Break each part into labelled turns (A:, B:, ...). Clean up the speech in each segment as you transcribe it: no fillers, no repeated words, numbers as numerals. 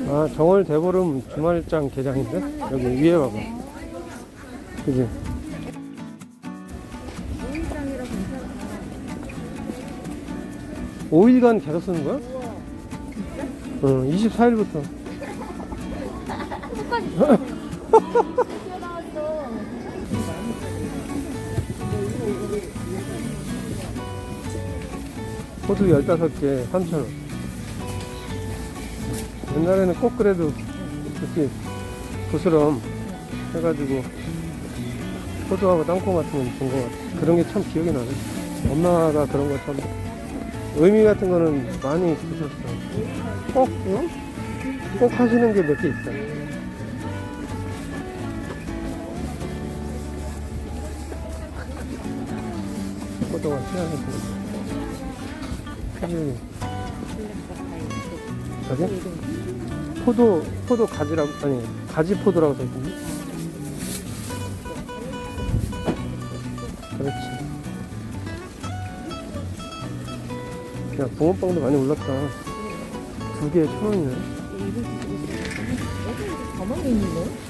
A: 아, 정월 대보름 주말장 개장인데? 여기 위에 봐봐. 그지? 5일간 계속 쓰는 거야? 응, 24일부터. 호두 15개 3,000원. 옛날에는 꼭 그래도 이렇게 부스럼 해가지고 호두하고 땅콩 같은 건 준 것 같아. 그런 게 참 기억이 나네. 엄마가 그런 거 참 의미 같은 거는 많이 주셨어. 꼭, 응? 꼭 하시는 게 몇 개 있어. 호두가 시원했어. 저기? 포도 가지라고, 아니, 가지 포도라고 써있던데? 그렇지. 야, 붕어빵도 많이 올랐다. 2개에 1,000원이네.
B: 가만히 있네.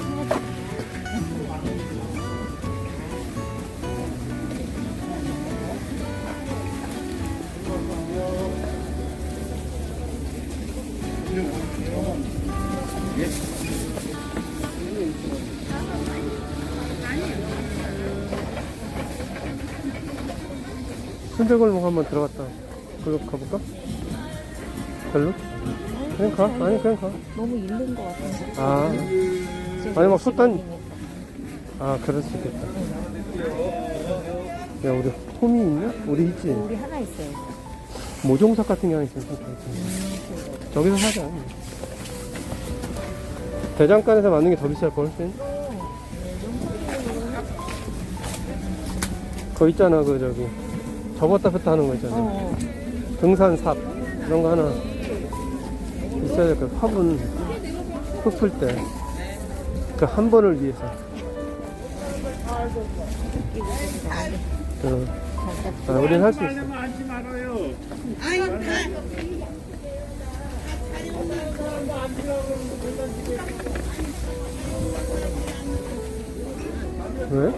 A: 순대골목 한번 들어갔다. 그걸로 가볼까? 별로? 그냥 가? 아니, 그냥 가.
B: 너무 잃는 것 같은데.
A: 아. 아니, 막 솥단. 아, 그럴 수 있겠다. 야, 우리 홈이 있냐? 우리 있지?
B: 우리 하나 있어요.
A: 모종삭 같은 게 하나 있으면 좀 좋겠네. 저기서 사자. 대장간에서 맞는 게 더 비쌀걸, 훨씬? 그거 있잖아, 그, 저기. 접었다 폈다 하는 거 있잖아. 등산삽. 이런 거 하나 있어야 될 거야. 화분 흙 풀 때. 그 한 번을 위해서. 아, 우린 할 수 있어. 왜?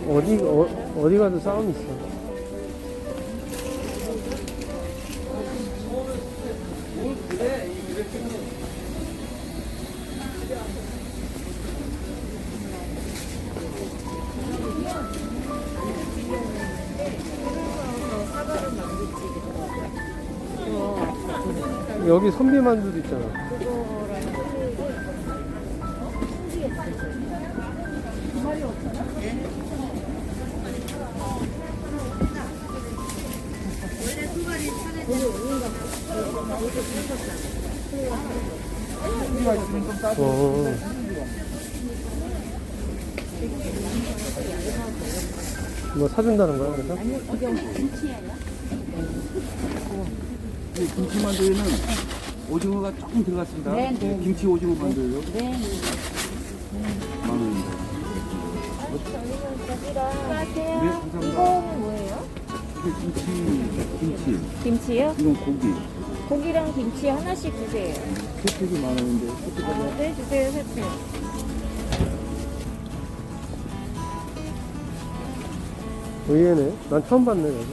A: 어디 가도 싸움이 있어. 여기 선비만두도 있잖아. 뭐 사준다는 거야, 그래서?
B: 아니요, 이게 김치예요.
C: 이 김치 만두에는 오징어가 조금 들어갔습니다.
B: 네, 네.
C: 김치 오징어 만두예요.
B: 네.
C: 만 원입니다.
B: 안녕하세요.
C: 네, 감사합니다.
B: 이거는 뭐예요?
C: 이게 김치.
B: 김치요?
C: 이건 고기.
B: 고기랑 김치 하나씩 주세요.
C: 세팩이 만 원인데, 세팩
B: 아, 네, 주세요, 세트.
A: 의외네. 난 처음 봤네, 여기.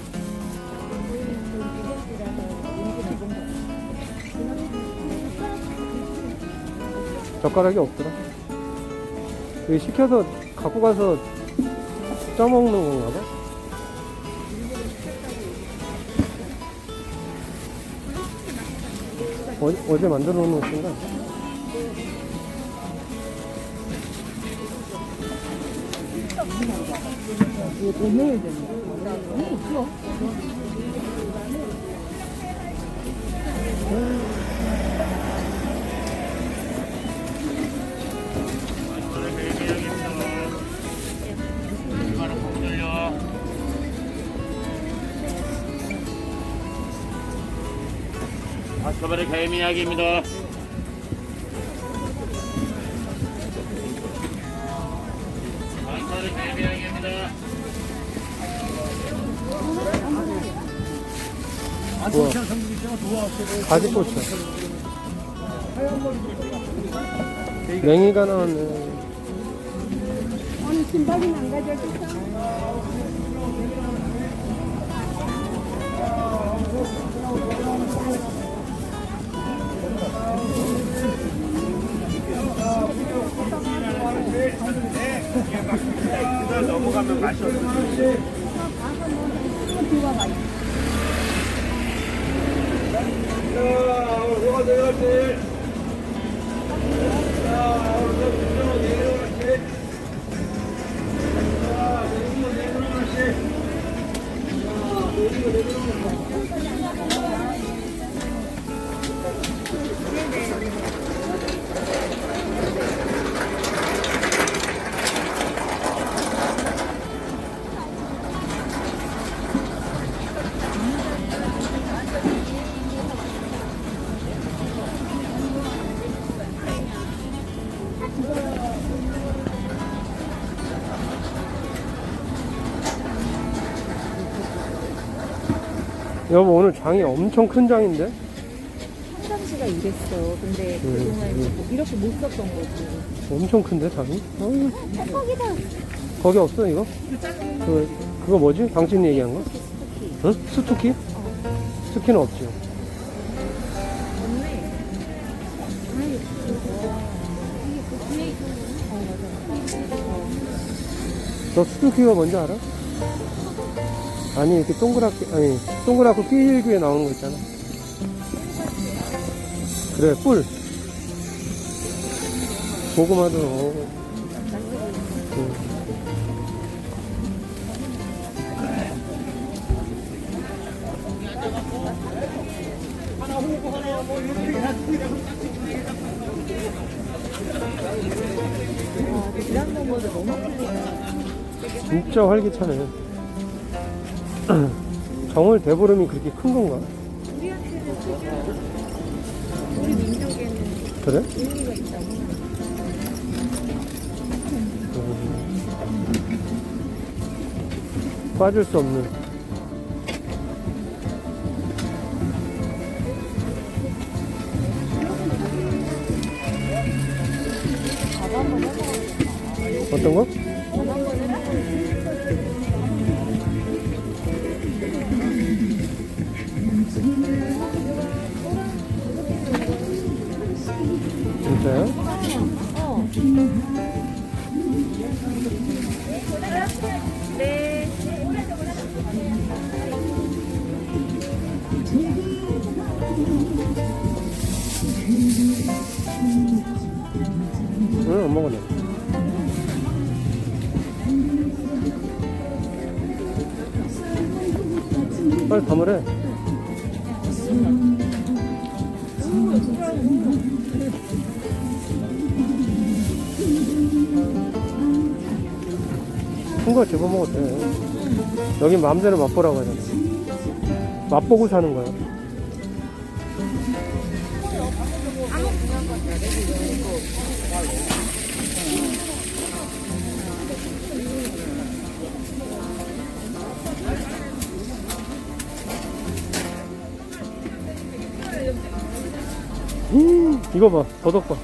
A: 젓가락이 없더라. 여기 시켜서 갖고 가서 쪄먹는 건가 봐. 어제 만들어 놓은 것인가?
B: 이거 더 넣어야 되는 거야?
D: 아스카바르 개미 이야기입니다. 아스카바르 개미 이야기입니다.
A: 우와. 가지고추. 맹이가 나왔네.
B: 오늘 신발이 안 가져줬어?
C: 넘어가면 맛이 없어.
A: 여보, 오늘 장이 엄청 큰 장인데?
B: 평상시가 이랬어. 근데 그동안 이렇게 못 썼던 거지.
A: 엄청 큰데, 장이? 어휴.
B: 거기다.
A: 거기 없어, 이거? 그거 뭐지? 당신 얘기한 거? 응? 스투키? 스투키는 없지.
B: 없네. 아이,
A: 너 스투키가 뭔지 알아? 아니, 이렇게 동그랗고 길게 나오는 거 있잖아. 그래, 뿔. 고구마도 넣어.
B: 지난번보다 너무 크네.
A: 진짜 활기차네. 정월 대보름이 그렇게 큰 건가?
B: 우리한테는 크죠. 우리 민족에는
A: 그래?
B: 의미가 있다고.
A: 빠질 수 없는. 어떤 거? 진짜요?
B: 어. 네.
A: 응, 안 먹었네. 빨리 담으래. 큰 거 집어먹어도 돼. 여기 마음대로 맛보라고 하잖아. 맛보고 사는 거야. 이거 봐, 더덕 봐.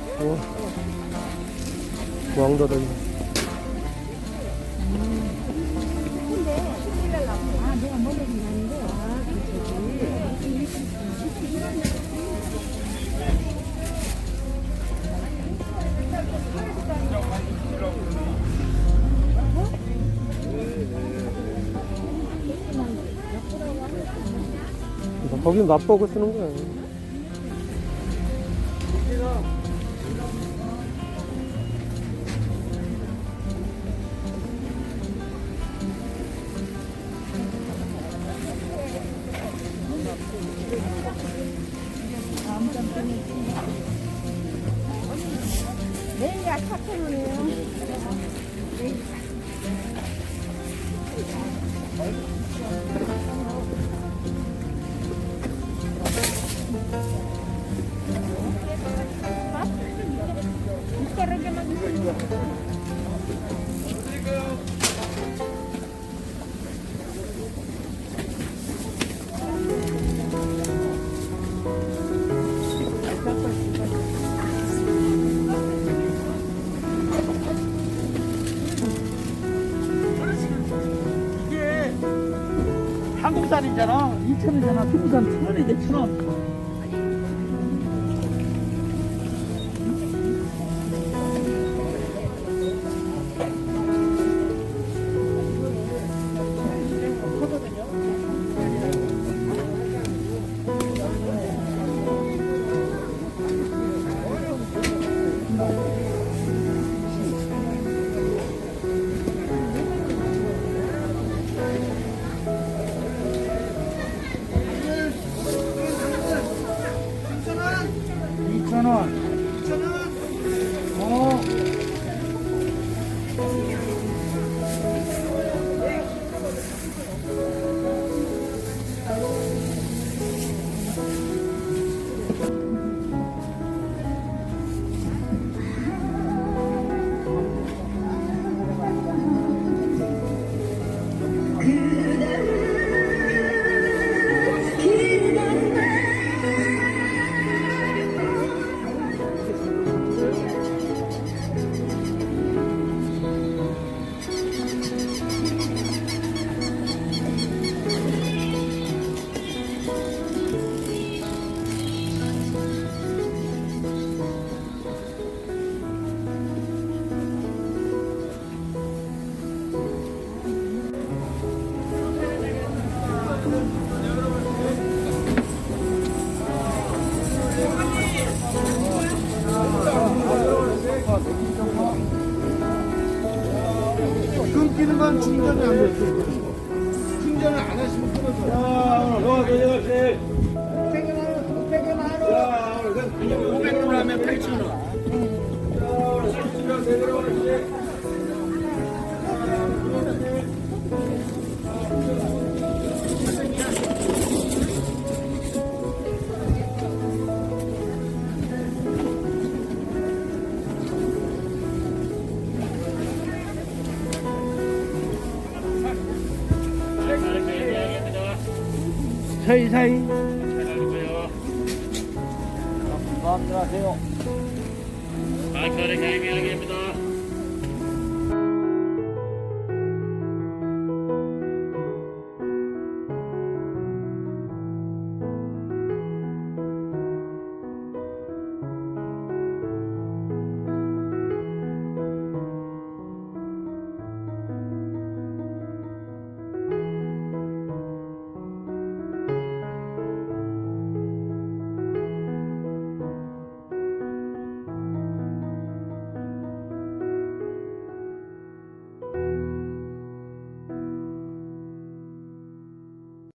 A: 왕더덕이. 거기 맛보고 쓰는 거야.
B: 내일 약삭해놓네요.
C: 한국산이잖아. 2,000원이잖아. 중국산 1,000원인데 1,000원.
E: 끊기는 건 충전이 안 돼. 충전을 안 하시면 끊어져.
A: 사이사이.
C: 감사합니다.
D: 마이크를 개미하기입니다.